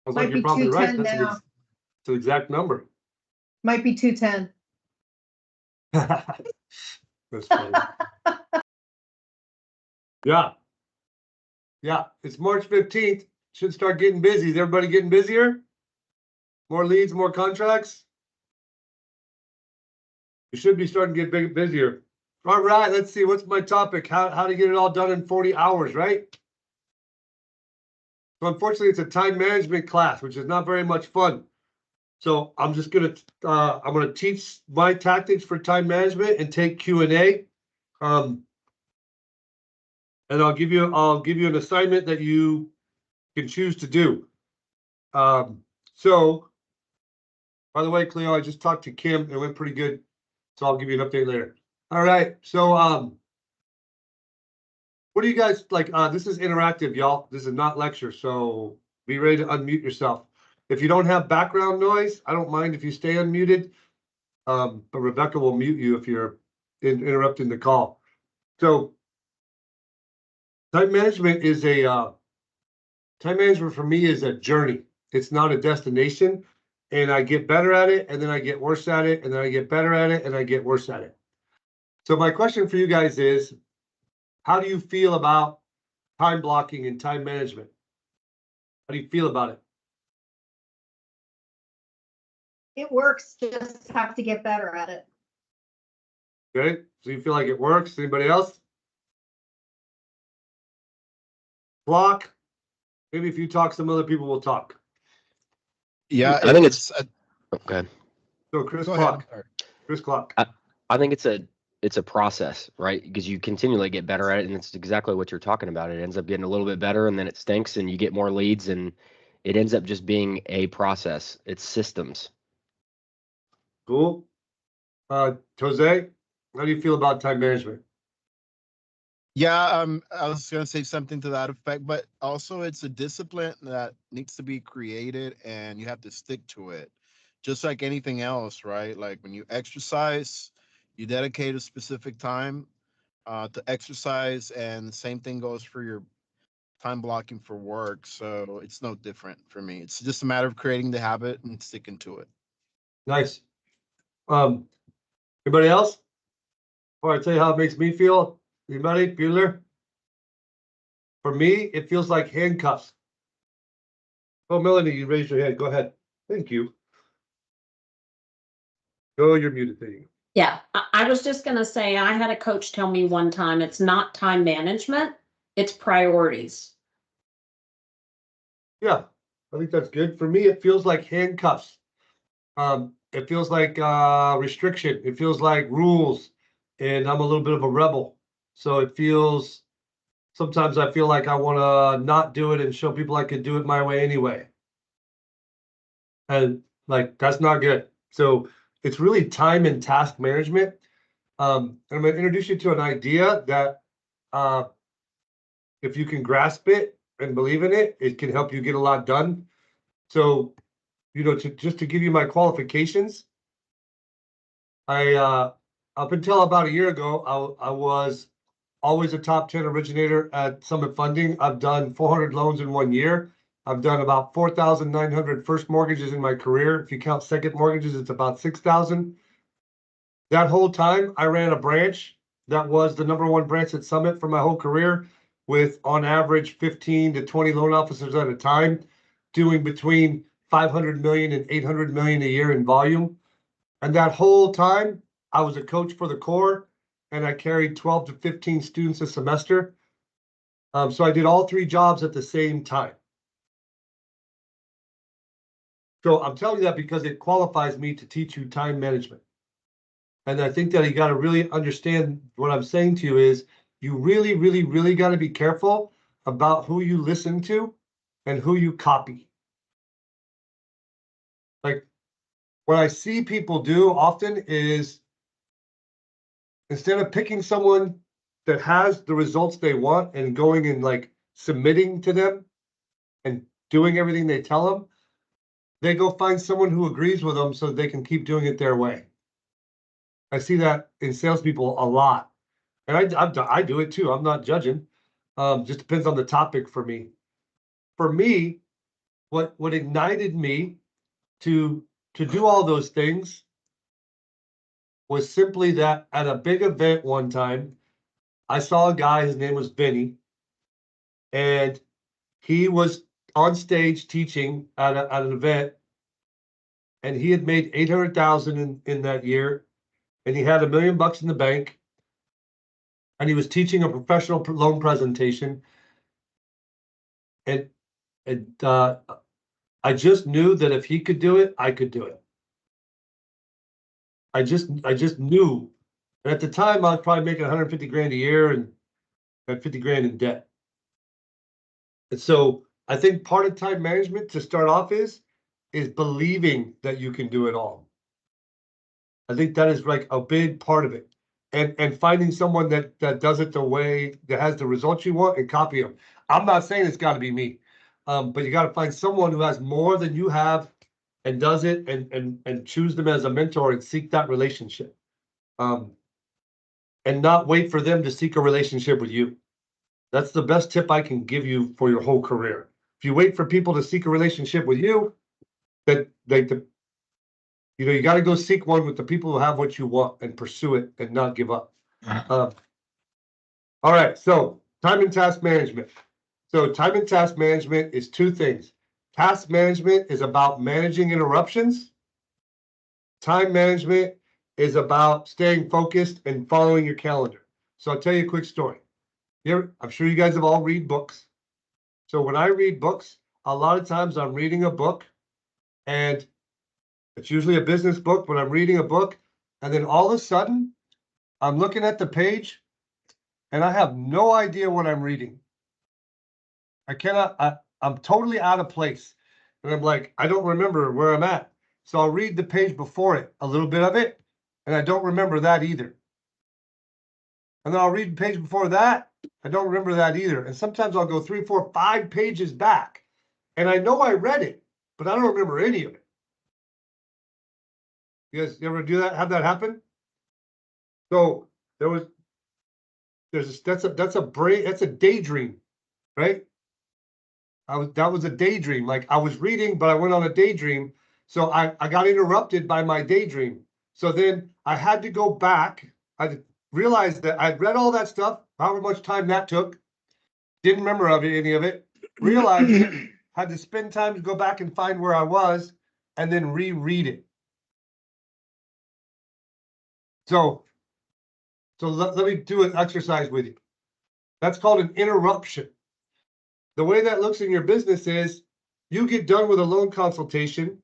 Sounds Might like you're be probably right. 210 That's now. that's the exact number. Might be 210. That's funny. Yeah. Yeah, it's March 15th. Should start getting busy. Is everybody getting busier? More leads, more contracts? You should be starting to get busier. All right, let's see. What's my topic? How to get it all done in 40 hours, right? So unfortunately, it's a time management class, which is not very much fun. So I'm just I'm gonna teach my tactics for time management and take Q&A. And I'll give you an assignment that you can choose to do. So by the way, Cleo, I just talked to Kim. It went pretty good. So I'll give you an update later. All right. So what do you guys like? This is interactive, y'all. This is not lecture. So be ready to unmute yourself. If you don't have background noise, I don't mind if you stay unmuted. But Rebecca will mute you if you're interrupting the call. So time management for me is a journey. It's not a destination. And I get better at it, and then I get worse at it, and then I get better at it, and I get worse at it. So my question for you guys is, how do you feel about time blocking and time management? How do you feel about it? It works, just have to get better at it. Okay, so you feel like it works. Anybody else? Block. Maybe if you talk, some other people will talk. Yeah, I think it's okay. So Chris Go Clock. ahead. Chris Clock. I think it's a process, right? Because you continually get better at it, and it's exactly what you're talking about. It ends up getting a little bit better, and then it stinks, and you get more leads, and it ends up just being a process. It's systems. Cool. Jose, how do you feel about time management? Yeah, I was gonna say something to that effect, but also it's a discipline that needs to be created and you have to stick to it. Just like anything else, right? Like when you exercise, you dedicate a specific time to exercise, and the same thing goes for your time blocking for work. So it's no different for me. It's just a matter of creating the habit and sticking to it. Nice. Anybody else? Before I tell you how it makes me feel, anybody? Bueller? For me, it feels like handcuffs. Oh, Melanie, you raised your hand. Go ahead. Thank you. Go, you're muted. There you go. Yeah, I was just going to say, I had a coach tell me one time, it's not time management, it's priorities. Yeah, I think that's good. For me, it feels like handcuffs. It feels like restriction. It feels like rules. And I'm a little bit of a rebel. So it feels, sometimes I feel like I want to not do it and show people I could do it my way anyway. And like, that's not good. So it's really time and task management. And I'm going to introduce you to an idea that if you can grasp it and believe in it, it can help you get a lot done. So, you know, just to give you my qualifications, I up until about a year ago, I was always a top 10 originator at Summit Funding. I've done 400 loans in 1 year. I've done about 4,900 first mortgages in my career. If you count second mortgages, it's about 6,000. That whole time, I ran a branch that was the #1 branch at Summit for my whole career, with on average 15 to 20 loan officers at a time, doing between 500 million and 800 million a year in volume. And that whole time, I was a coach for the Corps, and I carried 12 to 15 students a semester. So I did all 3 jobs at the same time. So I'm telling you that because it qualifies me to teach you time management. And I think that you got to really understand what I'm saying to you is you really, really, really got to be careful about who you listen to and who you copy. Like what I see people do often is, instead of picking someone that has the results they want and going and like submitting to them and doing everything they tell them, they go find someone who agrees with them so they can keep doing it their way. I see that in salespeople a lot, and I do it too. I'm not judging. Just depends on the topic for me. For me, what ignited me to do all those things was simply that at a big event one time, I saw a guy, his name was Vinny, and he was on stage teaching at an event, and he had made 800,000 in that year, and he had $1 million in the bank, and he was teaching a professional loan presentation, and I just knew that if he could do it, I could do it. I just knew. And at the time, I was probably making 150 grand a year and had 50 grand in debt. And so I think part of time management to start off is believing that you can do it all. I think that is like a big part of it. And finding someone that does it the way that has the results you want and copy them. I'm not saying it's got to be me, but you got to find someone who has more than you have and does it and choose them as a mentor and seek that relationship. And not wait for them to seek a relationship with you. That's the best tip I can give you for your whole career. If you wait for people to seek a relationship with you, that you got to go seek one with the people who have what you want and pursue it and not give up. All right, so time and task management. So time and task management is two things. Task management is about managing interruptions. Time management is about staying focused and following your calendar. So I'll tell you a quick story. I'm sure you guys have all read books. So when I read books, a lot of times I'm reading a book and it's usually a business book, but I'm reading a book and then all of a sudden I'm looking at the page and I have no idea what I'm reading. I'm totally out of place. And I'm like, I don't remember where I'm at. So I'll read the page before it, a little bit of it, and I don't remember that either. And then I'll read the page before that. I don't remember that either. And sometimes I'll go 3, 4, 5 pages back. And I know I read it, but I don't remember any of it. You guys ever do that? Have that happen? So that's a daydream, right? That was a daydream. Like I was reading, but I went on a daydream. So I got interrupted by my daydream. So then I had to go back. I realized that I'd read all that stuff, however much time that took. Didn't remember any of it. Realized it. Had to spend time to go back and find where I was and then reread it. So let me do an exercise with you. That's called an interruption. The way that looks in your business is you get done with a loan consultation,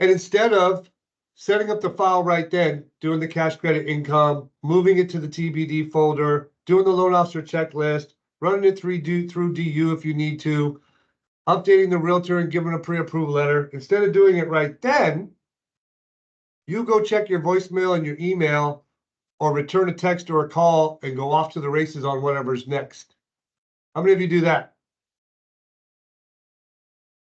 and instead of setting up the file right then, doing the cash credit income, moving it to the TBD folder, doing the loan officer checklist, running it through DU if you need to, updating the realtor and giving a pre-approval letter, instead of doing it right then, you go check your voicemail and your email or return a text or a call and go off to the races on whatever's next. How many of you do that?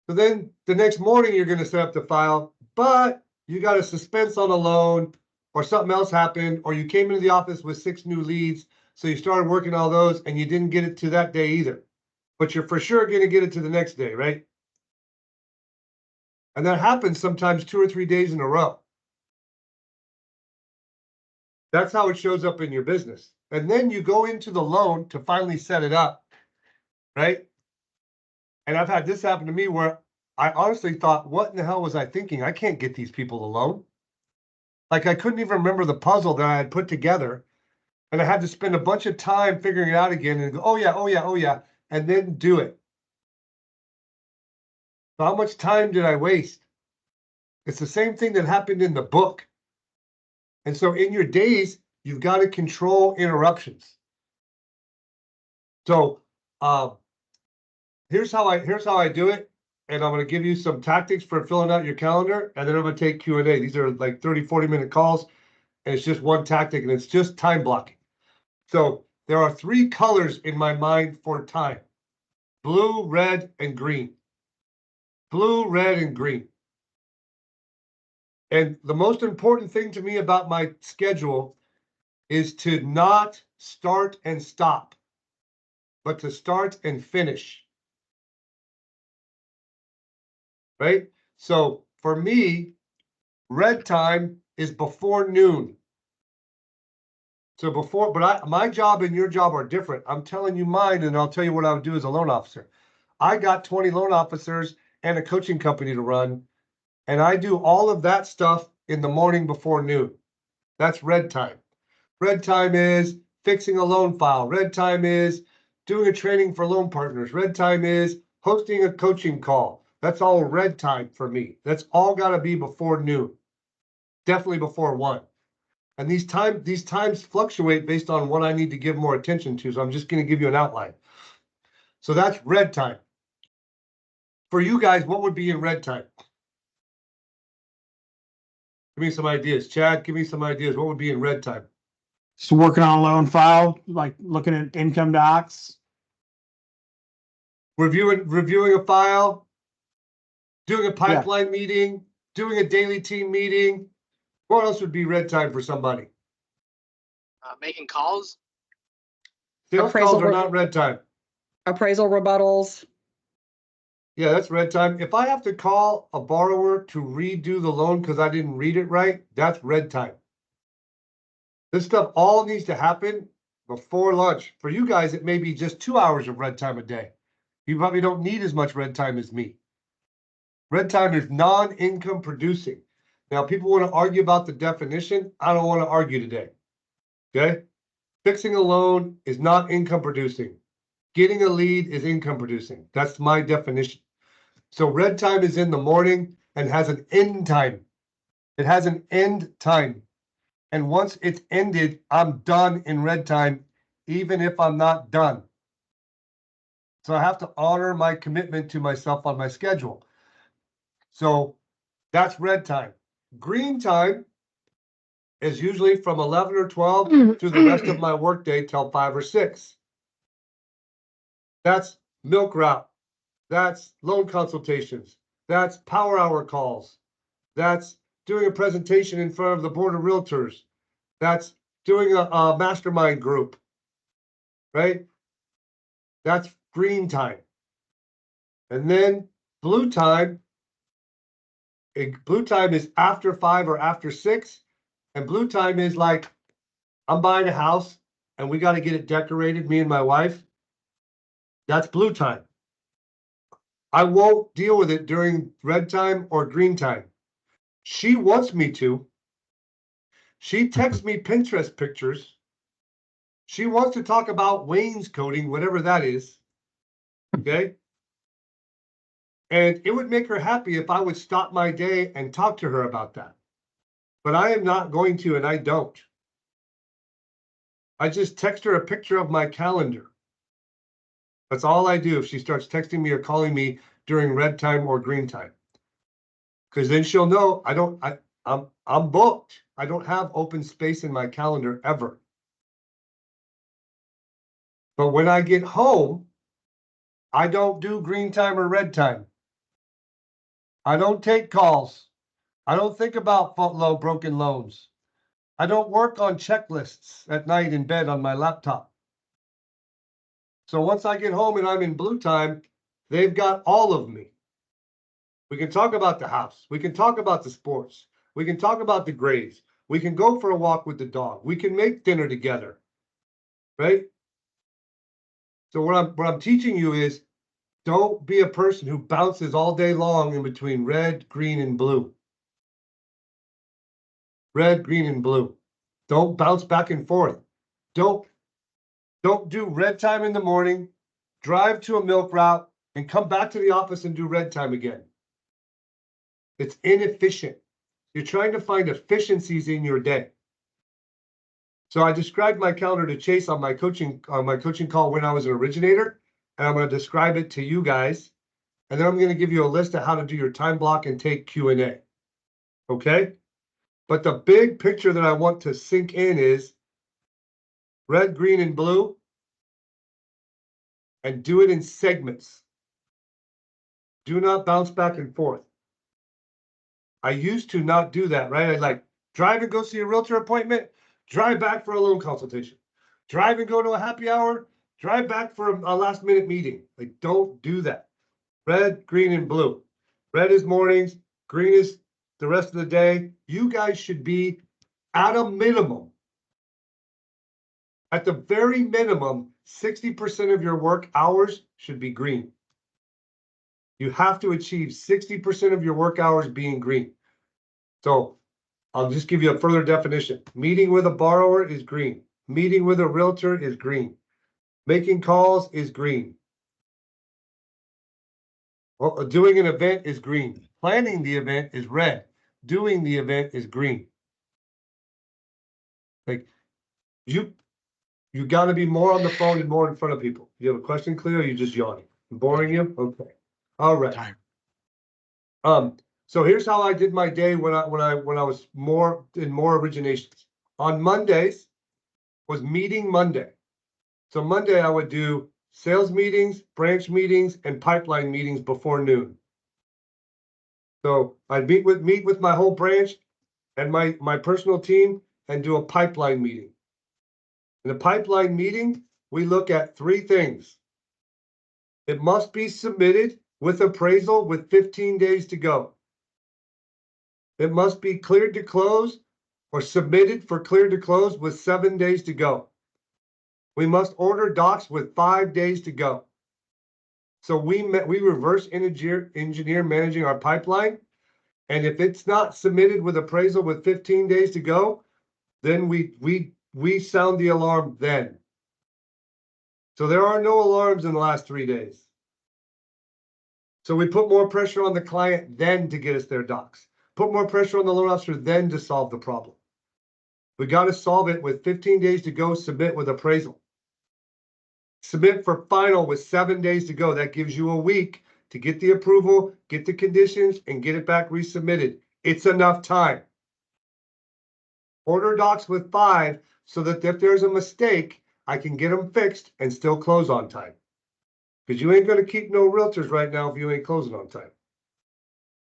So then the next morning, you're going to set up the file, but you got a suspense on a loan or something else happened, or you came into the office with 6 new leads. So you started working all those and you didn't get it to that day either, but you're for sure going to get it to the next day, right? And that happens sometimes 2 or 3 days in a row. That's how it shows up in your business. And then you go into the loan to finally set it up, right? And I've had this happen to me where I honestly thought, what in the hell was I thinking? I can't get these people a loan. Like I couldn't even remember the puzzle that I had put together. And I had to spend a bunch of time figuring it out again and go, oh yeah, and then do it. So how much time did I waste? It's the same thing that happened in the book. And so in your days, you've got to control interruptions. So here's how I do it. And I'm going to give you some tactics for filling out your calendar. And then I'm going to take Q&A. These are like 30, 40-minute calls. And it's just one tactic, and it's just time blocking. So there are 3 colors in my mind for time: blue, red, and green. Blue, red, and green. And the most important thing to me about my schedule is to not start and stop, but to start and finish. right? So for me, red time is before noon. So before, but my job and your job are different. I'm telling you mine, and I'll tell you what I would do as a loan officer. I got 20 loan officers and a coaching company to run, and I do all of that stuff in the morning before noon. That's red time. Red time is fixing a loan file. Red time is doing a training for loan partners. Red time is hosting a coaching call. That's all red time for me. That's all got to be before noon. Definitely before 1. And these times fluctuate based on what I need to give more attention to. So I'm just going to give you an outline. So that's red time. For you guys, what would be in red time? Give me some ideas. Chad, give me some ideas. What would be in red time? So working on a loan file, like looking at income docs. Reviewing a file, doing a pipeline meeting, doing a daily team meeting. What else would be red time for somebody? Making calls. Sales Appraisal calls are re- not red time. Appraisal rebuttals. Yeah, that's red time. If I have to call a borrower to redo the loan because I didn't read it right, that's red time. This stuff all needs to happen before lunch. For you guys, it may be just 2 hours of red time a day. You probably don't need as much red time as me. Red time is non-income producing. Now, people want to argue about the definition. I don't want to argue today. Okay? Fixing a loan is not income producing. Getting a lead is income producing. That's my definition. So red time is in the morning and has an end time. It has an end time. And once it's ended, I'm done in red time, even if I'm not done. So I have to honor my commitment to myself on my schedule. So that's red time. Green time is usually from 11 or 12 through the rest of my workday till 5 or 6. That's milk route. That's loan consultations. That's power hour calls. That's doing a presentation in front of the board of realtors. That's doing a mastermind group, right? That's green time. And then blue time. Blue time is after 5 or after 6. And blue time is like, I'm buying a house and we got to get it decorated, me and my wife. That's blue time. I won't deal with it during red time or green time. She wants me to. She texts me Pinterest pictures. She wants to talk about wainscoting, whatever that is. Okay. And it would make her happy if I would stop my day and talk to her about that. But I am not going to, and I don't. I just text her a picture of my calendar. That's all I do if she starts texting me or calling me during red time or green time. Because then she'll know I'm booked. I don't have open space in my calendar ever. But when I get home, I don't do green time or red time. I don't take calls. I don't think about broken loans. I don't work on checklists at night in bed on my laptop. So once I get home and I'm in blue time, they've got all of me. We can talk about the house. We can talk about the sports. We can talk about the grades. We can go for a walk with the dog. We can make dinner together, right? So what I'm teaching you is don't be a person who bounces all day long in between red, green, and blue. Red, green, and blue. Don't bounce back and forth. Don't do red time in the morning, drive to a milk route, and come back to the office and do red time again. It's inefficient. You're trying to find efficiencies in your day. So I described my calendar to Chase on my coaching call when I was an originator, and I'm going to describe it to you guys. And then I'm going to give you a list of how to do your time block and take Q&A. Okay? But the big picture that I want to sink in is red, green, and blue, and do it in segments. Do not bounce back and forth. I used to not do that, right? I'd like drive and go see a realtor appointment, drive back for a loan consultation, drive and go to a happy hour, drive back for a last minute meeting. Like, don't do that. Red, green, and blue. Red is mornings, green is the rest of the day. You guys should be at a minimum, at the very minimum, 60% of your work hours should be green. You have to achieve 60% of your work hours being green. So I'll just give you a further definition. Meeting with a borrower is green. Meeting with a realtor is green. Making calls is green. Well, doing an event is green. Planning the event is red. Doing the event is green. Like you got to be more on the phone and more in front of people. You have a question, Cleo? Or you just yawning? I'm boring you? Okay. All right. So here's how I did my day when I was more originations. On Mondays was meeting Monday. So Monday I would do sales meetings, branch meetings, and pipeline meetings before noon. So I'd meet with my whole branch and my personal team and do a pipeline meeting. In a pipeline meeting, we look at 3 things. It must be submitted with appraisal with 15 days to go. It must be cleared to close or submitted for cleared to close with 7 days to go. We must order docs with 5 days to go. So we reverse engineer managing our pipeline. And if it's not submitted with appraisal with 15 days to go, then we sound the alarm then. So there are no alarms in the last 3 days. So we put more pressure on the client then to get us their docs. Put more pressure on the loan officer then to solve the problem. We got to solve it with 15 days to go, submit with appraisal. Submit for final with 7 days to go. That gives you a week to get the approval, get the conditions, and get it back resubmitted. It's enough time. Order docs with 5 so that if there's a mistake, I can get them fixed and still close on time. Because you ain't going to keep no realtors right now if you ain't closing on time.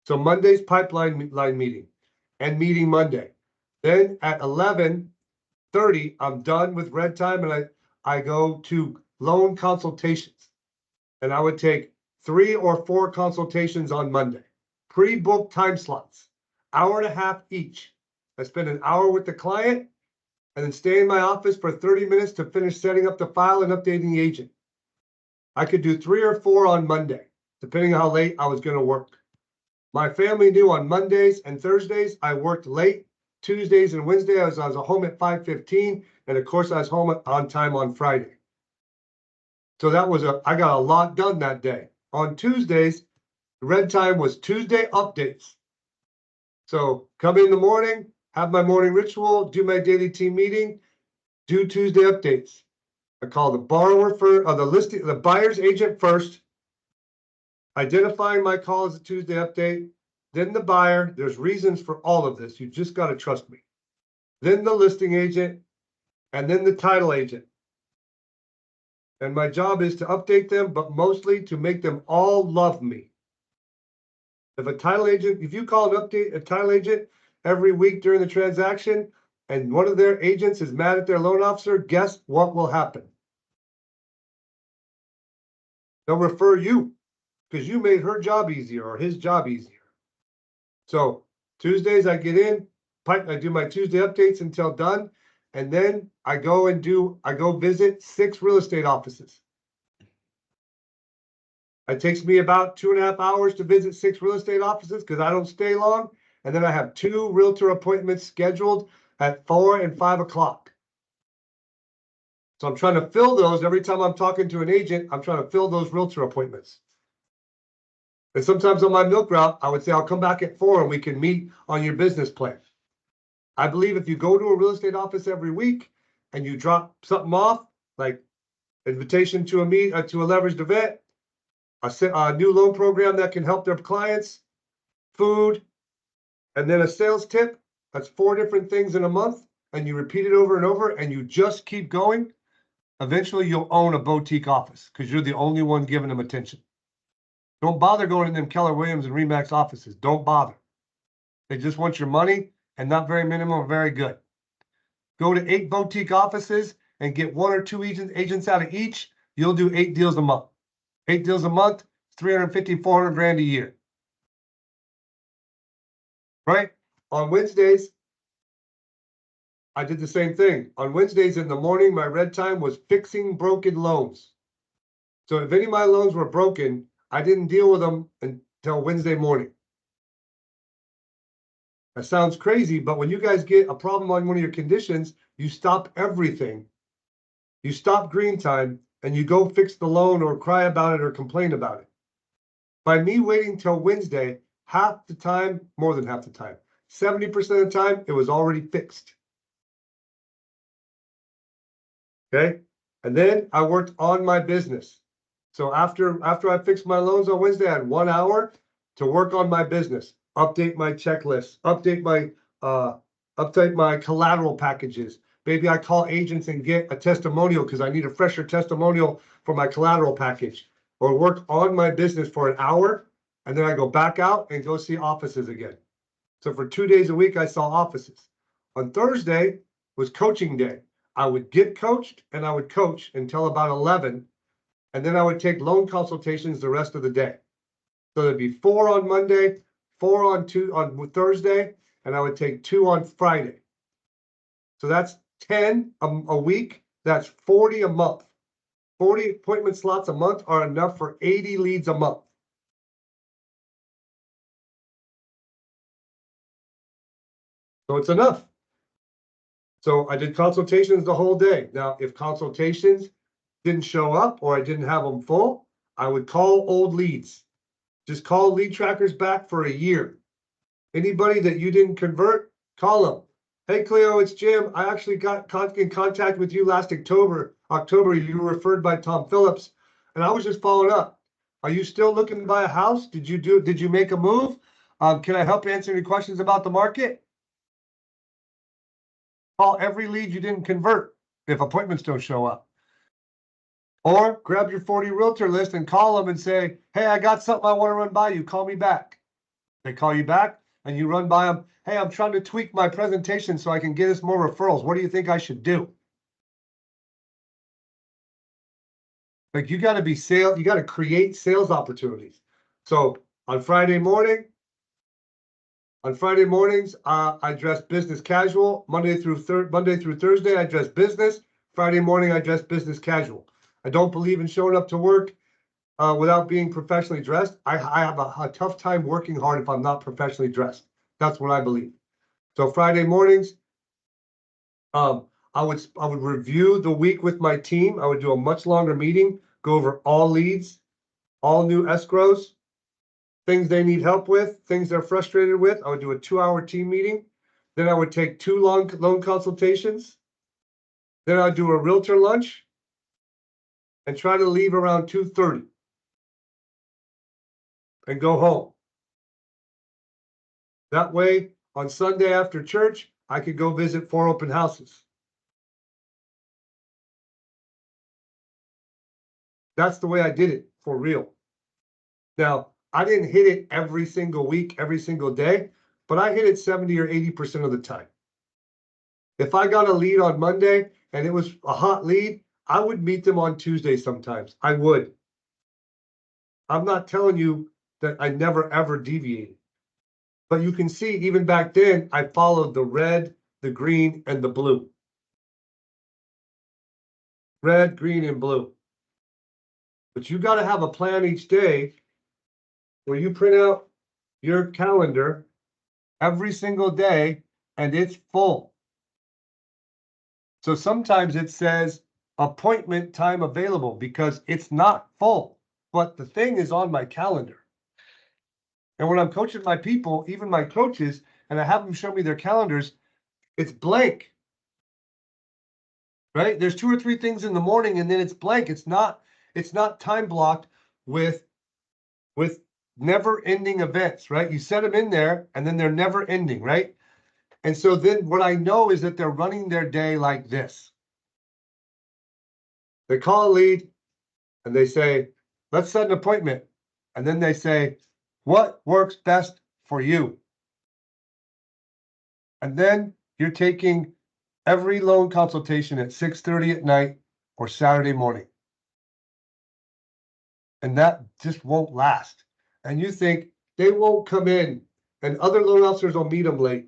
So Monday's pipeline line meeting and meeting Monday. Then at 11:30, I'm done with red time and I go to loan consultations. And I would take 3 or 4 consultations on Monday. Pre-booked time slots, hour and a half each. I spend an hour with the client and then stay in my office for 30 minutes to finish setting up the file and updating the agent. I could do 3 or 4 on Monday, depending on how late I was going to work. My family knew on Mondays and Thursdays, I worked late. Tuesdays and Wednesdays, I was home at 5:15. And of course, I was home on time on Friday. So that was I got a lot done that day. On Tuesdays, the red time was Tuesday updates. So come in the morning, have my morning ritual, do my daily team meeting, do Tuesday updates. I call the borrower the buyer's agent first, identifying my call as a Tuesday update, then the buyer. There's reasons for all of this. You just got to trust me. Then the listing agent, and then the title agent. And my job is to update them, but mostly to make them all love me. If you call a title agent every week during the transaction, and one of their agents is mad at their loan officer, guess what will happen? They'll refer you because you made her job easier or his job easier. So Tuesdays I get in, I do my Tuesday updates until done, and then I go visit 6 real estate offices. It takes me about 2.5 hours to visit 6 real estate offices because I don't stay long. And then I have 2 realtor appointments scheduled at 4 and 5 o'clock. So I'm trying to fill those every time I'm talking to an agent. I'm trying to fill those realtor appointments. And sometimes on my milk route, I would say, I'll come back at 4 and we can meet on your business plan. I believe if you go to a real estate office every week and you drop something off, like invitation to a leveraged event, a new loan program that can help their clients, food, and then a sales tip, that's 4 different things in a month, and you repeat it over and over, and you just keep going, eventually you'll own a boutique office because you're the only one giving them attention. Don't bother going in them Keller Williams and RE/MAX offices. Don't bother. They just want your money and not very minimum or very good. Go to 8 boutique offices and get 1 or 2 agents out of each. You'll do 8 deals a month. 8 deals a month, 350, 400 grand a year. right? On Wednesdays, I did the same thing. On Wednesdays in the morning, my red time was fixing broken loans. So if any of my loans were broken, I didn't deal with them until Wednesday morning. That sounds crazy, but when you guys get a problem on one of your conditions, you stop everything. You stop green time and you go fix the loan or cry about it or complain about it. By me waiting till Wednesday, half the time, more than half the time, 70% of the time, it was already fixed. Okay, and then I worked on my business. So after I fixed my loans on Wednesday, I had 1 hour to work on my business, update my checklist, update my collateral packages. Maybe I call agents and get a testimonial because I need a fresher testimonial for my collateral package, or work on my business for an hour, and then I go back out and go see offices again. So for 2 days a week, I saw offices. On Thursday was coaching day. I would get coached and I would coach until about 11. And then I would take loan consultations the rest of the day. So there'd be 4 on Monday, 4 on Thursday, and I would take 2 on Friday. So that's 10 a week. That's 40 a month. 40 appointment slots a month are enough for 80 leads a month. So it's enough. So I did consultations the whole day. Now, if consultations didn't show up or I didn't have them full, I would call old leads. Just call lead trackers back for a year. Anybody that you didn't convert, call them. Hey, Cleo, it's Jim. I actually got in contact with you last October. You were referred by Tom Phillips, and I was just following up. Are you still looking to buy a house? Did you make a move? Can I help answer any questions about the market? Call every lead you didn't convert if appointments don't show up. Or grab your 40 realtor list and call them and say, hey, I got something I want to run by you. Call me back. They call you back and you run by them. Hey, I'm trying to tweak my presentation so I can get us more referrals. What do you think I should do? Like, you got to be sales. You got to create sales opportunities. So on Friday mornings, I dress business casual. Monday through Thursday, I dress business. Friday morning, I dress business casual. I don't believe in showing up to work without being professionally dressed. I have a tough time working hard if I'm not professionally dressed. That's what I believe. So Friday mornings, I would review the week with my team. I would do a much longer meeting, go over all leads, all new escrows, things they need help with, things they're frustrated with. I would do a 2-hour team meeting. Then I would take 2 loan consultations. Then I'd do a realtor lunch and try to leave around 2:30 and go home. That way, on Sunday after church, I could go visit 4 open houses. That's the way I did it, for real. Now, I didn't hit it every single week, every single day, but I hit it 70 or 80% of the time. If I got a lead on Monday and it was a hot lead, I would meet them on Tuesday sometimes. I would. I'm not telling you that I never ever deviated. But you can see even back then, I followed the red, the green, and the blue. Red, green, and blue. But you got to have a plan each day where you print out your calendar every single day and it's full. So sometimes it says appointment time available because it's not full, but the thing is on my calendar. And when I'm coaching my people, even my coaches, and I have them show me their calendars, it's blank. Right? There's 2 or 3 things in the morning and then it's blank. It's not time blocked with never ending events, right? You set them in there and then they're never ending, right? And so then what I know is that they're running their day like this. They call a lead and they say, let's set an appointment. And then they say, what works best for you? And then you're taking every loan consultation at 6:30 at night or Saturday morning. And that just won't last. And you think they won't come in and other loan officers will meet them late.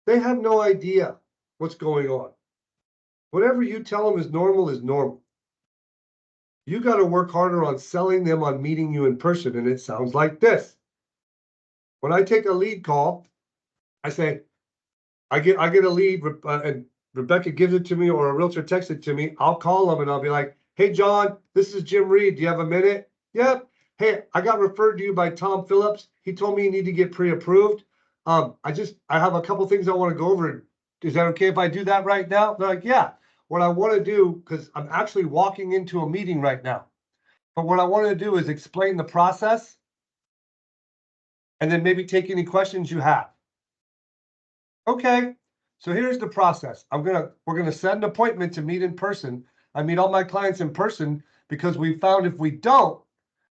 They have no idea what's going on. Whatever you tell them is normal is normal. You got to work harder on selling them on meeting you in person, and it sounds like this. When I take a lead call, I say, I get a lead, and Rebecca gives it to me, or a realtor texts it to me. I'll call them and I'll be like, "Hey, John, this is Jim Reed. Do you have a minute?" "Yep." "Hey, I got referred to you by Tom Phillips. He told me you need to get pre-approved. I have a couple things I want to go over. Is that okay if I do that right now?" They're like, "Yeah." What I want to do, because I'm actually walking into a meeting right now, but what I want to do is explain the process and then maybe take any questions you have. Okay, so here's the process. We're gonna set an appointment to meet in person. I meet all my clients in person because we found if we don't,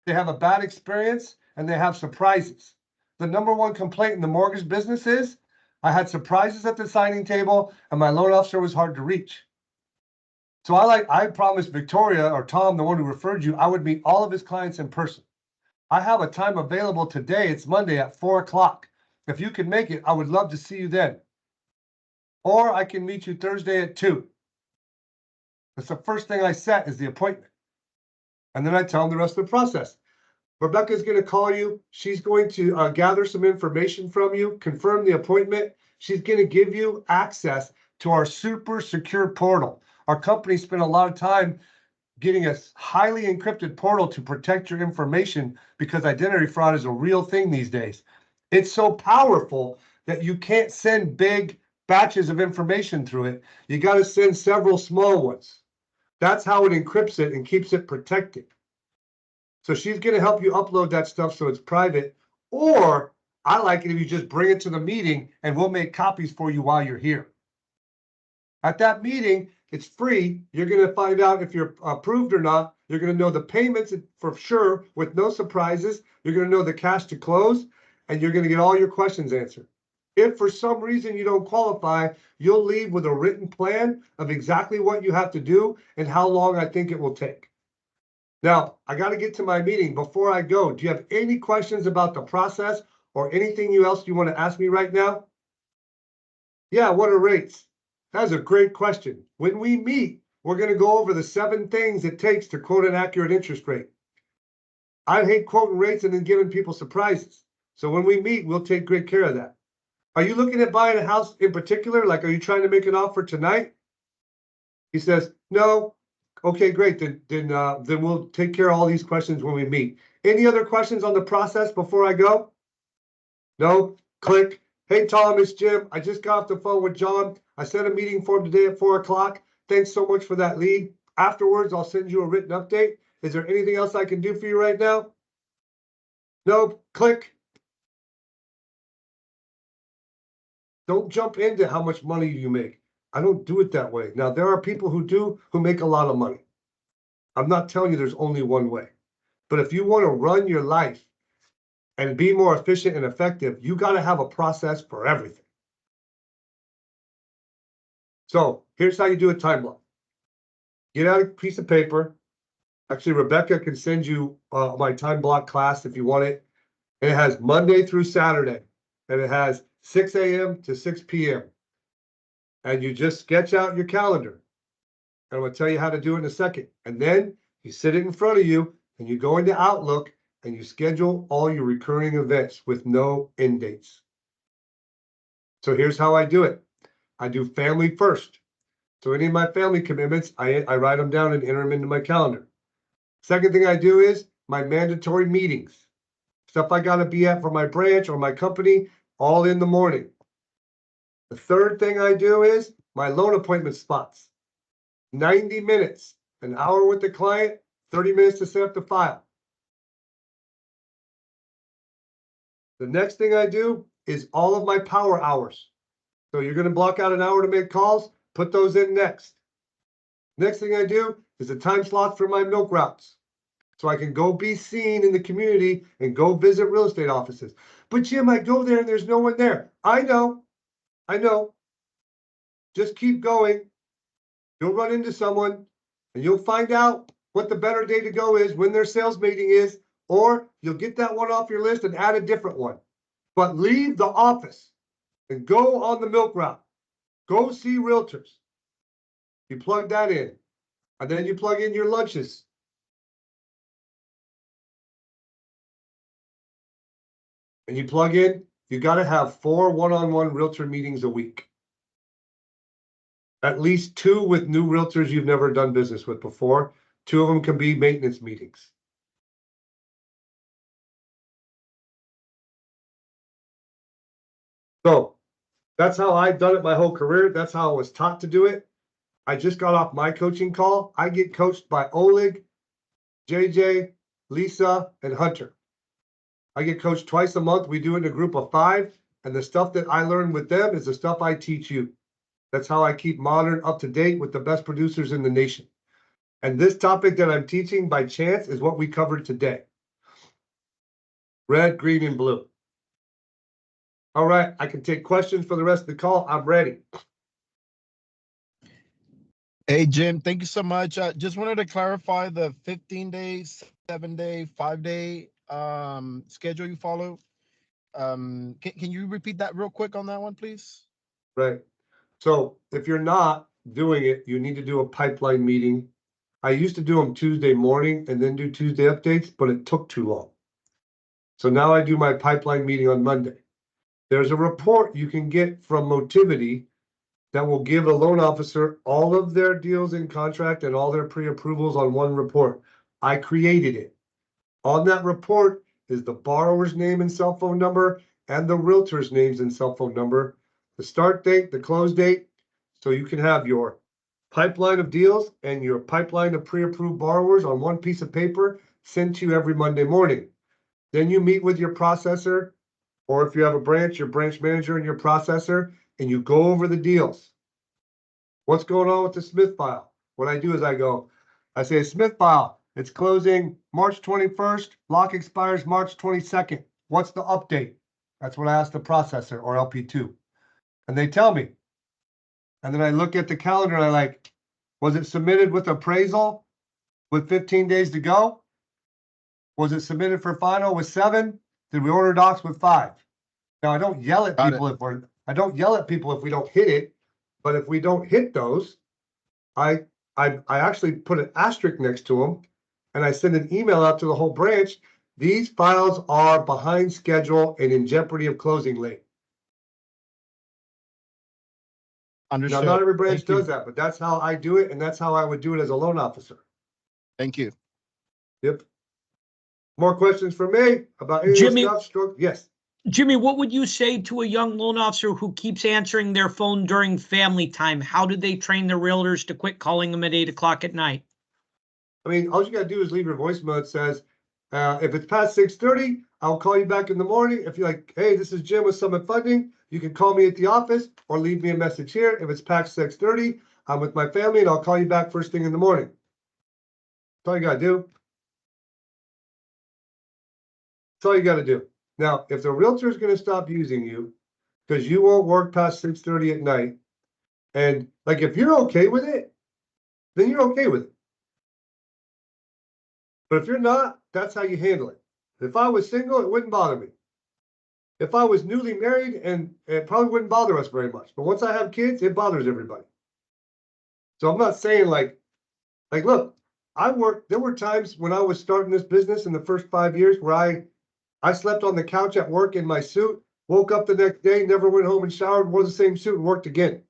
they have a bad experience and they have surprises. The number one complaint in the mortgage business is I had surprises at the signing table and my loan officer was hard to reach. So I promised Victoria or Tom, the one who referred you, I would meet all of his clients in person. I have a time available today. It's Monday at 4 o'clock. If you can make it, I would love to see you then. Or I can meet you Thursday at 2. That's the first thing I set is the appointment. And then I tell them the rest of the process. Rebecca's going to call you. She's going to gather some information from you, confirm the appointment. She's going to give you access to our super secure portal. Our company spent a lot of time getting a highly encrypted portal to protect your information because identity fraud is a real thing these days. It's so powerful that you can't send big batches of information through it. You got to send several small ones. That's how it encrypts it and keeps it protected. So she's going to help you upload that stuff so it's private. Or I like it if you just bring it to the meeting and we'll make copies for you while you're here. At that meeting, it's free. You're going to find out if you're approved or not. You're going to know the payments for sure with no surprises. You're going to know the cash to close, and you're going to get all your questions answered. If for some reason you don't qualify, you'll leave with a written plan of exactly what you have to do and how long I think it will take. Now, I got to get to my meeting. Before I go, do you have any questions about the process or anything else you want to ask me right now? Yeah, what are rates? That's a great question. When we meet, we're going to go over the 7 things it takes to quote an accurate interest rate. I hate quoting rates and then giving people surprises. So when we meet, we'll take great care of that. Are you looking at buying a house in particular? Like, are you trying to make an offer tonight? He says, no. Okay, great. Then we'll take care of all these questions when we meet. Any other questions on the process before I go? No? Click. Hey, Tom, it's Jim. I just got off the phone with John. I set a meeting for him today at 4 o'clock. Thanks so much for that lead. Afterwards, I'll send you a written update. Is there anything else I can do for you right now? Nope. Click. Don't jump into how much money you make. I don't do it that way. Now, there are people who do, who make a lot of money. I'm not telling you there's only one way. But if you want to run your life and be more efficient and effective, you got to have a process for everything. So here's how you do a time block. Get out a piece of paper. Actually, Rebecca can send you my time block class if you want it. And it has Monday through Saturday. And it has 6 a.m. to 6 p.m. And you just sketch out your calendar. And I'm going to tell you how to do it in a second. And then you sit it in front of you and you go into Outlook and you schedule all your recurring events with no end dates. So here's how I do it. I do family first. So any of my family commitments, I write them down and enter them into my calendar. Second thing I do is my mandatory meetings. Stuff I got to be at for my branch or my company, all in the morning. The third thing I do is my loan appointment spots. 90 minutes, an hour with the client, 30 minutes to set up the file. The next thing I do is all of my power hours. So you're going to block out an hour to make calls, put those in next. Next thing I do is the time slots for my milk routes. So I can go be seen in the community and go visit real estate offices. But Jim, I go there and there's no one there. I know. Just keep going. You'll run into someone and you'll find out what the better day to go is, when their sales meeting is, or you'll get that one off your list and add a different one. But leave the office and go on the milk route. Go see realtors. You plug that in, and then you plug in your lunches. And you plug in, you got to have 4 one-on-one realtor meetings a week. At least 2 with new realtors you've never done business with before. 2 of them can be maintenance meetings. So that's how I've done it my whole career. That's how I was taught to do it. I just got off my coaching call. I get coached by Oleg, JJ, Lisa, and Hunter. I get coached twice a month. We do it in a group of 5. And the stuff that I learn with them is the stuff I teach you. That's how I keep modern, up to date with the best producers in the nation. And this topic that I'm teaching by chance is what we covered today. Red, green, and blue. All right, I can take questions for the rest of the call. I'm ready. Hey, Jim, thank you so much. Just wanted to clarify the 15-day, 7-day, 5-day schedule you follow. Can you repeat that real quick on that one, please? Right. So if you're not doing it, you need to do a pipeline meeting. I used to do them Tuesday morning and then do Tuesday updates, but it took too long. So now I do my pipeline meeting on Monday. There's a report you can get from Motivity that will give a loan officer all of their deals in contract and all their pre-approvals on one report. I created it. On that report is the borrower's name and cell phone number and the realtor's names and cell phone number, the start date, the close date, so you can have your pipeline of deals and your pipeline of pre-approved borrowers on one piece of paper sent to you every Monday morning. Then you meet with your processor, or if you have a branch, your branch manager and your processor, and you go over the deals. What's going on with the Smith file? What I do is I say, Smith file, it's closing March 21st, lock expires March 22nd. What's the update? That's what I ask the processor or LP2. And they tell me. And then I look at the calendar and was it submitted with appraisal with 15 days to go? Was it submitted for final with 7? Did we order docs with 5? Now I don't yell at people if we don't hit it, but if we don't hit those, I actually put an asterisk next to them and I send an email out to the whole branch. These files are behind schedule and in jeopardy of closing late. Understood. Now, not every branch does that, but that's how I do it, and that's how I would do it as a loan officer. Thank you. Yep. More questions for me about any of this stuff? Yes. Jimmy, what would you say to a young loan officer who keeps answering their phone during family time? How do they train their realtors to quit calling them at 8 o'clock at night? I mean, all you got to do is leave your voicemail that says, if it's past 6:30, I'll call you back in the morning. If you're like, hey, this is Jim with Summit Funding, you can call me at the office or leave me a message here. If it's past 6:30, I'm with my family and I'll call you back first thing in the morning. That's all you got to do. That's all you got to do. Now, if the realtor is going to stop using you because you won't work past 6:30 at night, and if you're okay with it, then you're okay with it. But if you're not, that's how you handle it. If I was single, it wouldn't bother me. If I was newly married, and it probably wouldn't bother us very much. But once I have kids, it bothers everybody. So I'm not saying look, there were times when I was starting this business in the first 5 years where I slept on the couch at work in my suit, woke up the next day, never went home and showered, wore the same suit and worked again.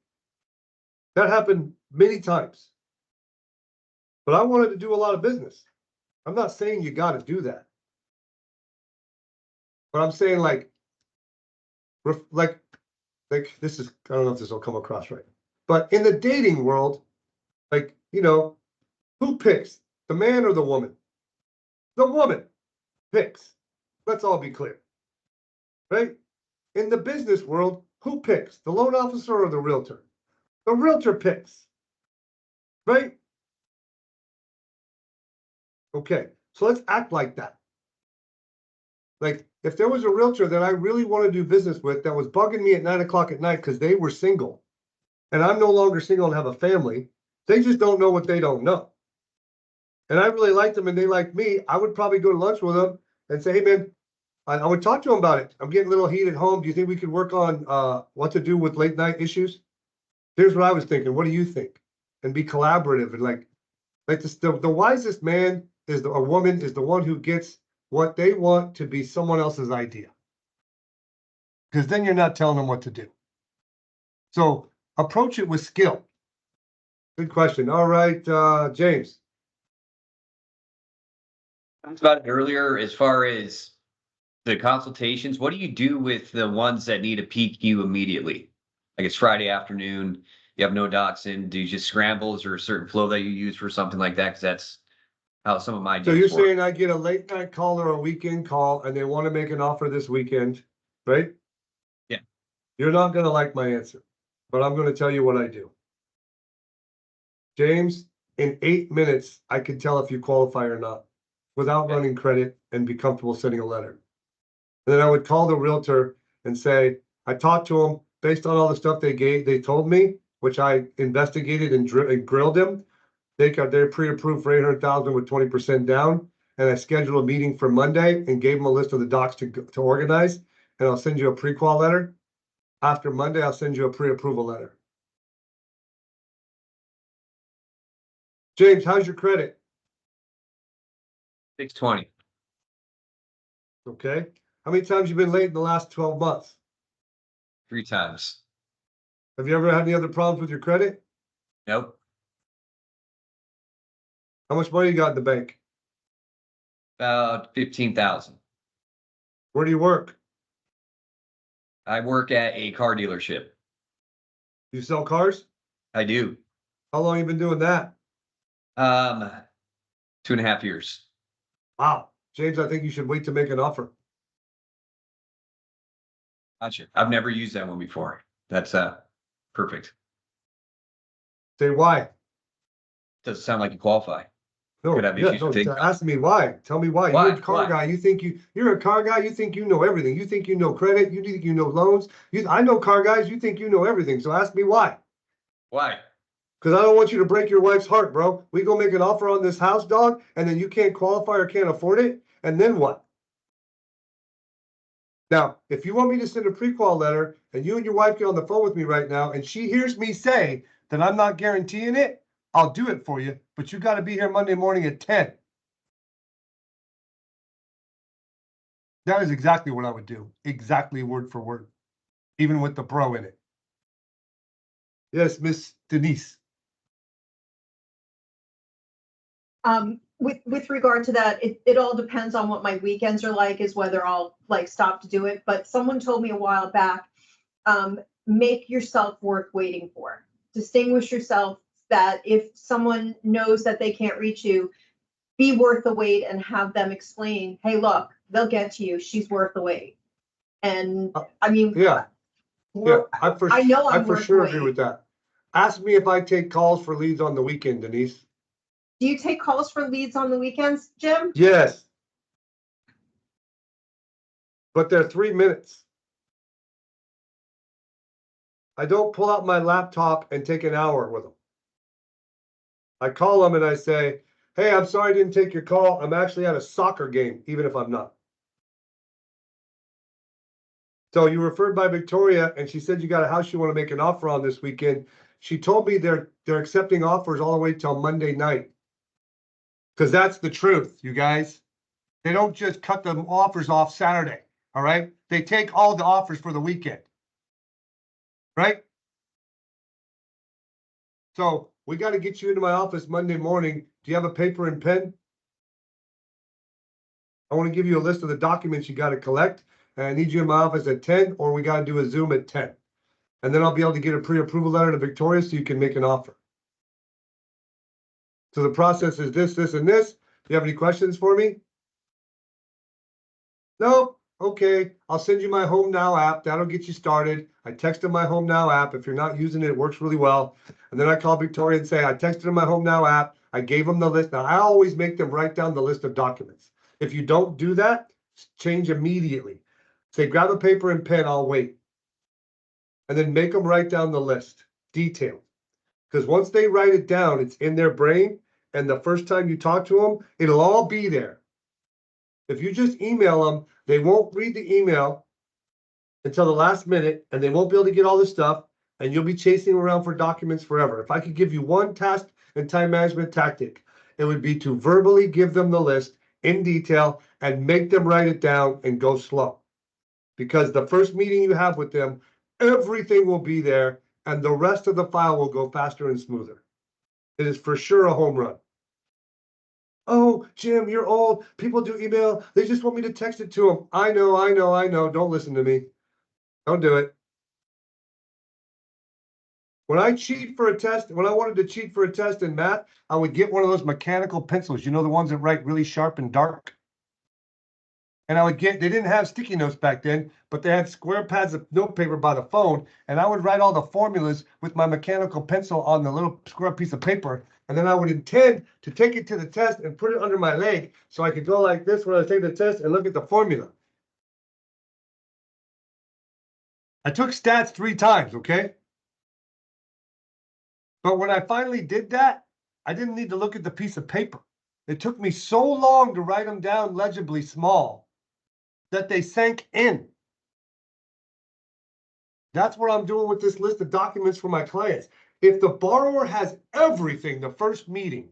That happened many times. But I wanted to do a lot of business. I'm not saying you got to do that. But I'm saying this is, I don't know if this will come across right. But in the dating world, who picks? The man or the woman? The woman picks. Let's all be clear. Right? In the business world, who picks? The loan officer or the realtor? The realtor picks. Right? Okay, so let's act like that. If there was a realtor that I really want to do business with that was bugging me at 9 o'clock at night because they were single, and I'm no longer single and have a family, they just don't know what they don't know. And I really like them and they like me, I would probably go to lunch with them and say, hey man, I would talk to him about it. I'm getting a little heat at home. Do you think we could work on, what to do with late night issues? Here's what I was thinking. What do you think? And be collaborative and like the wisest man is a woman is the one who gets what they want to be someone else's idea. Because then you're not telling them what to do. So approach it with skill. Good question. All right, James. Talked about it earlier as far as the consultations. What do you do with the ones that need a PQ immediately? Like it's Friday afternoon, you have no docs in. Do you just scramble? Is there a certain flow that you use for something like that? Because that's how some of my So you're deals work. saying I get a late night call or a weekend call and they want to make an offer this weekend, right? Yeah. You're not gonna like my answer, but I'm gonna tell you what I do. James, in 8 minutes, I can tell if you qualify or not without running credit and be comfortable sending a letter. And then I would call the realtor and say, I talked to them based on all the stuff they told me, which I investigated and grilled them. They're pre-approved for 800,000 with 20% down. And I scheduled a meeting for Monday and gave them a list of the docs to organize. And I'll send you a pre-qual letter. After Monday, I'll send you a pre-approval letter. James, how's your credit? 620. Okay. How many times you been late in the last 12 months? 3 times. Have you ever had any other problems with your credit? Nope. How much money you got in the bank? About 15,000. Where do you work? I work at a car dealership. You sell cars? I do. How long you been doing that? 2.5 years. Wow. James, I think you should wait to make an offer. Gotcha. I've never used that one before. That's perfect. Say why. Doesn't sound like you qualify. No, Could have yeah, issues no, with income. ask me why. Tell me why. Why? You're a car Why? guy. You're a car guy. You think you know everything. You think you know credit. You think you know loans. I know car guys. You think you know everything. So ask me why. Why? Because I don't want you to break your wife's heart, bro. We go make an offer on this house, dog, and then you can't qualify or can't afford it. And then what? Now, if you want me to send a pre-qual letter and you and your wife get on the phone with me right now and she hears me say that I'm not guaranteeing it, I'll do it for you. But you got to be here Monday morning at 10. That is exactly what I would do. Exactly word for word. Even with the bro in it. Yes, Miss Denise. With regard to that, it all depends on what my weekends are like, is whether I'll like stop to do it. But someone told me a while back, make yourself worth waiting for. Distinguish yourself, that if someone knows that they can't reach you, be worth the wait and have them explain, hey, look, they'll get to you. She's worth the wait. And I mean, Yeah. Yeah, I I'm for worth sure waiting. agree with that. Ask me if I take calls for leads on the weekend, Denise. Do you take calls for leads on the weekends, Jim? Yes. But they're 3 minutes. I don't pull out my laptop and take an hour with them. I call them and I say, hey, I'm sorry I didn't take your call. I'm actually at a soccer game, even if I'm not. So you referred by Victoria and she said you got a house you want to make an offer on this weekend. She told me they're accepting offers all the way till Monday night. Because that's the truth, you guys. They don't just cut the offers off Saturday, all right? They take all the offers for the weekend, right? So we got to get you into my office Monday morning. Do you have a paper and pen? I want to give you a list of the documents you got to collect. And I need you in my office at 10, or we got to do a Zoom at 10. And then I'll be able to get a pre-approval letter to Victoria so you can make an offer. So the process is this, this, and this. Do you have any questions for me? No? Okay. I'll send you my Home Now app. That'll get you started. I texted my Home Now app. If you're not using it, it works really well. And then I call Victoria and say, I texted them my Home Now app. I gave them the list. Now, I always make them write down the list of documents. If you don't do that, change immediately. Say, grab a paper and pen. I'll wait. And then make them write down the list, detailed. Because once they write it down, it's in their brain. And the first time you talk to them, it'll all be there. If you just email them, they won't read the email until the last minute, and they won't be able to get all this stuff, and you'll be chasing around for documents forever. If I could give you one task and time management tactic, it would be to verbally give them the list in detail and make them write it down and go slow. Because the first meeting you have with them, everything will be there, and the rest of the file will go faster and smoother. It is for sure a home run. Oh, Jim, you're old. People do email. They just want me to text it to them. I know. Don't listen to me. Don't do it. When I cheat for a test, when I wanted to cheat for a test in math, I would get one of those mechanical pencils, you know, the ones that write really sharp and dark. And I would get, they didn't have sticky notes back then, but they had square pads of notepaper by the phone. And I would write all the formulas with my mechanical pencil on the little square piece of paper. And then I would intend to take it to the test and put it under my leg so I could go like this when I take the test and look at the formula. I took stats 3 times, okay? But when I finally did that, I didn't need to look at the piece of paper. It took me so long to write them down legibly small that they sank in. That's what I'm doing with this list of documents for my clients. If the borrower has everything the first meeting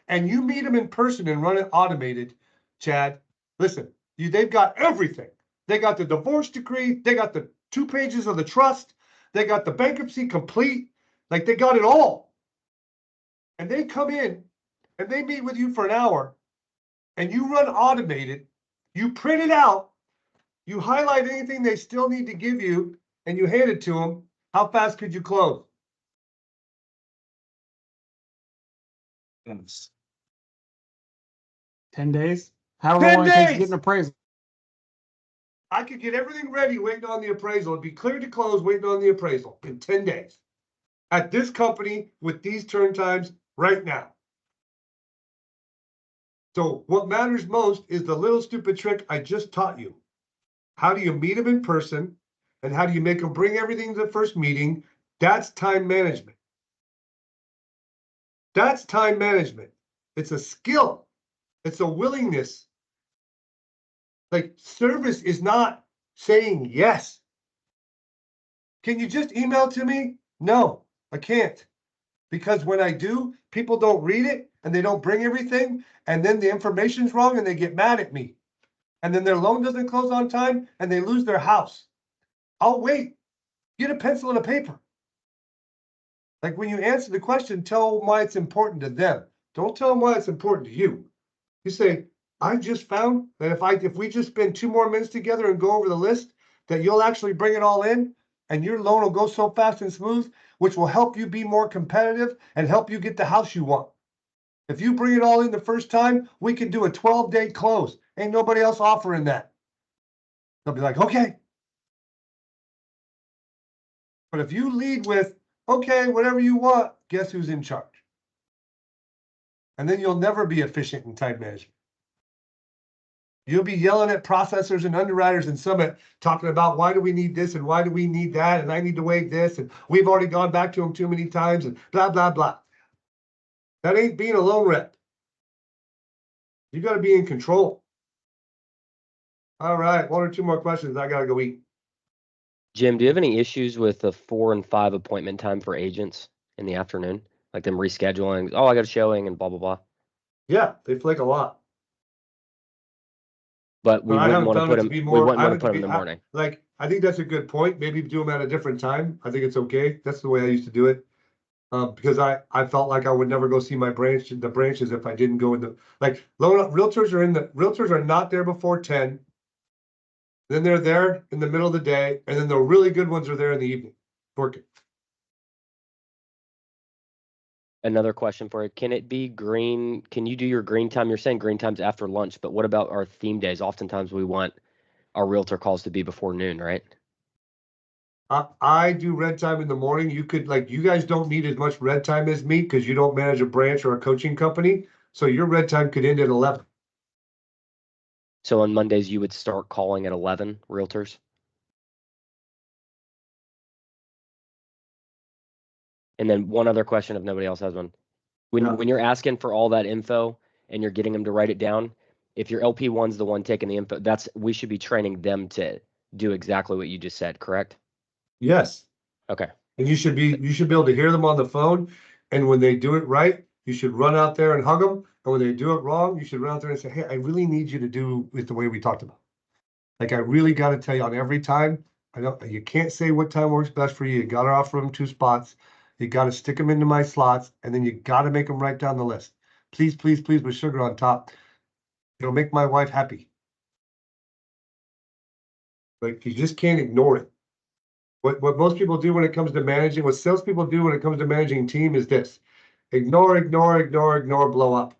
and you meet them in person and run it automated, Chad, listen, they've got everything. They got the divorce decree. They got the 2 pages of the trust. They got the bankruptcy complete. Like they got it all. And they come in and they meet with you for an hour and you run automated. You print it out. You highlight anything they still need to give you and you hand it to them. How fast could you close? Yes. 10 days. However 10 long it takes to days! get an appraisal. I could get everything ready waiting on the appraisal. It'd be clear to close waiting on the appraisal in 10 days. At this company with these turn times right now. So what matters most is the little stupid trick I just taught you. How do you meet them in person? And how do you make them bring everything to the first meeting? That's time management. That's time management. It's a skill. It's a willingness. Like service is not saying yes. Can you just email to me? No, I can't. Because when I do, people don't read it and they don't bring everything. And then the information's wrong and they get mad at me. And then their loan doesn't close on time and they lose their house. I'll wait. Get a pencil and a paper. Like when you answer the question, tell them why it's important to them. Don't tell them why it's important to you. You say, I just found that if we just spend 2 more minutes together and go over the list, that you'll actually bring it all in and your loan will go so fast and smooth, which will help you be more competitive and help you get the house you want. If you bring it all in the first time, we can do a 12-day close. Ain't nobody else offering that. They'll be like, okay. But if you lead with, okay, whatever you want, guess who's in charge? And then you'll never be efficient in time management. You'll be yelling at processors and underwriters and Summit talking about why do we need this and why do we need that and I need to waive this and we've already gone back to them too many times and blah, blah, blah. That ain't being a loan rep. You got to be in control. All right, 1 or 2 more questions. I got to go eat. Jim, do you have any issues with the 4 and 5 appointment time for agents in the afternoon? Like them rescheduling, oh, I got a showing and blah, blah, blah. Yeah, they flake a lot. But we But I wouldn't haven't want to found put it them, to be we more. wouldn't I want to haven't put them in the morning. Like, I think that's a good point. Maybe do them at a different time. I think it's okay. That's the way I used to do it. Because I felt like I would never go see the branches if I didn't go in the, like, realtors are not there before 10. Then they're there in the middle of the day. And then the really good ones are there in the evening working. Another question for you. Can it be green? Can you do your green time? You're saying green time's after lunch, but what about our theme days? Oftentimes we want our realtor calls to be before noon, right? I do red time in the morning. You could, like, you guys don't need as much red time as me because you don't manage a branch or a coaching company. So your red time could end at 11. So on Mondays, you would start calling at 11 realtors? And then one other question, if nobody else has one. When Yeah. when you're asking for all that info and you're getting them to write it down, If your LP1's the one taking the info, we should be training them to do exactly what you just said, correct? Yes. Okay. And you should be able to hear them on the phone. And when they do it right, you should run out there and hug them. And when they do it wrong, you should run out there and say, hey, I really need you to do it the way we talked about. Like, I really got to tell you on every time, you can't say what time works best for you. You got to offer them 2 spots. You got to stick them into my slots, and then you got to make them write down the list. Please, please, please, with sugar on top. It'll make my wife happy. Like, you just can't ignore it. What most people do when it comes to managing, what salespeople do when it comes to managing team is this: ignore, ignore, ignore, ignore, blow up.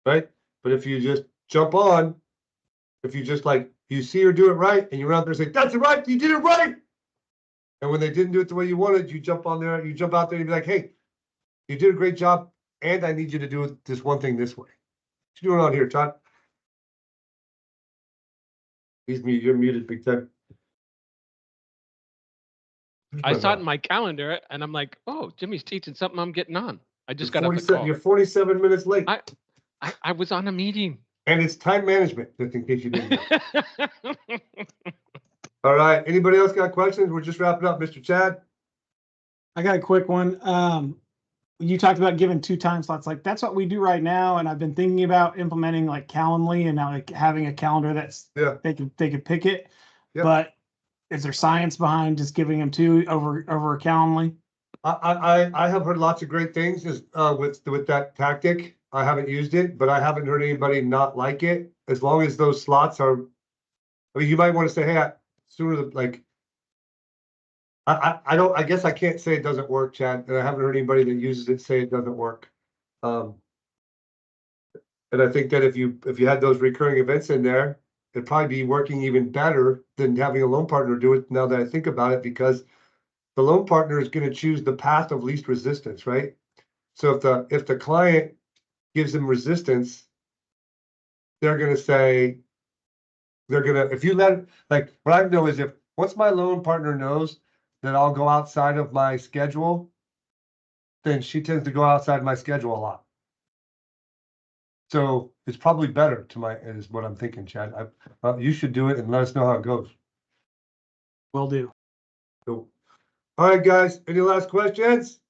Right? But if you just jump on, if you just like, you see her do it right, and you run out there and say, that's it right, you did it right. And when they didn't do it the way you wanted, you jump on there, you jump out there and be like, hey, you did a great job, and I need you to do this one thing this way. What you doing on here, Todd? You're muted, big time. I saw it in my calendar and I'm like, oh, Jimmy's teaching something I'm getting on. I just got off the call. You're 47 minutes late. I was on a meeting. And it's time management, just in case you didn't know. All right. Anybody else got questions? We're just wrapping up. Mr. Chad? I got a quick one. You talked about giving 2 time slots. Like, that's what we do right now. And I've been thinking about implementing like Calendly and now like having a calendar that's they can pick it. Yeah. But is there science behind just giving them 2 over Calendly? I have heard lots of great things with that tactic. I haven't used it, but I haven't heard anybody not like it. As long as those slots are, I mean, you might want to say, hey, sooner than like, I guess I can't say it doesn't work, Chad, and I haven't heard anybody that uses it say it doesn't work. And I think that if you had those recurring events in there, it'd probably be working even better than having a loan partner do it, now that I think about it, because the loan partner is going to choose the path of least resistance, right? So if the client gives them resistance, they're going to say, if you let, like, what I know is, if once my loan partner knows that I'll go outside of my schedule, then she tends to go outside my schedule a lot. So it's probably better is what I'm thinking, Chad. You should do it and let us know how it goes. Will do. So, all right, guys, any last questions?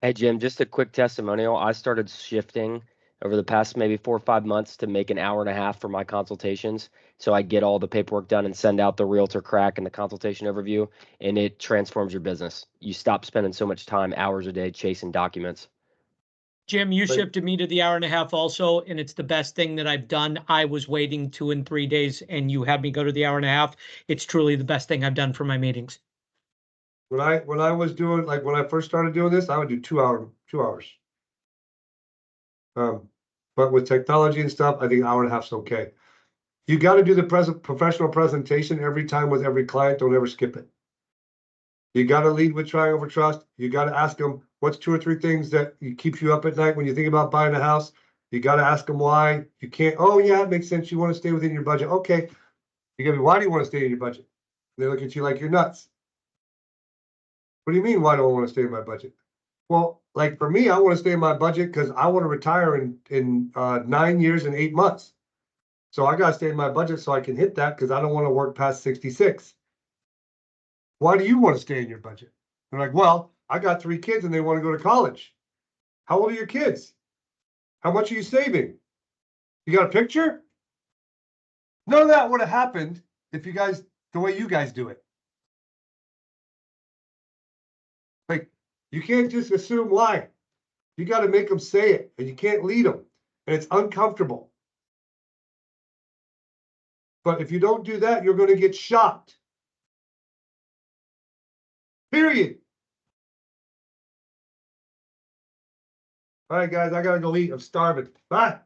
Hey, Jim, just a quick testimonial. I started shifting over the past maybe 4 or 5 months to make an hour and a half for my consultations. So I get all the paperwork done and send out the realtor crack and the consultation overview, and it transforms your business. You stop spending so much time, hours a day, chasing documents. Jim, you shifted me to the hour and a half also, and it's the best thing that I've done. I was waiting 2 and 3 days, and you had me go to the hour and a half. It's truly the best thing I've done for my meetings. When I was doing, like, when I first started doing this, I would do 2 hours. But with technology and stuff, I think hour and a half is okay. You got to do the professional presentation every time with every client. Don't ever skip it. You got to lead with trying over trust. You got to ask them, what's 2 or 3 things that keeps you up at night when you think about buying a house? You got to ask them why. You can't, oh yeah, it makes sense. You want to stay within your budget. Okay. You got to be, why do you want to stay in your budget? They look at you like you're nuts. What do you mean, why do I want to stay in my budget? Well, like for me, I want to stay in my budget because I want to retire in 9 years and 8 months. So I got to stay in my budget so I can hit that, because I don't want to work past 66. Why do you want to stay in your budget? They're like, well, I got 3 kids and they want to go to college. How old are your kids? How much are you saving? You got a picture? None of that would have happened if you guys, the way you guys do it. Like, you can't just assume why. You got to make them say it, and you can't lead them. And it's uncomfortable. But if you don't do that, you're going to get shocked. Period. All right, guys, I got to go eat. I'm starving. Bye.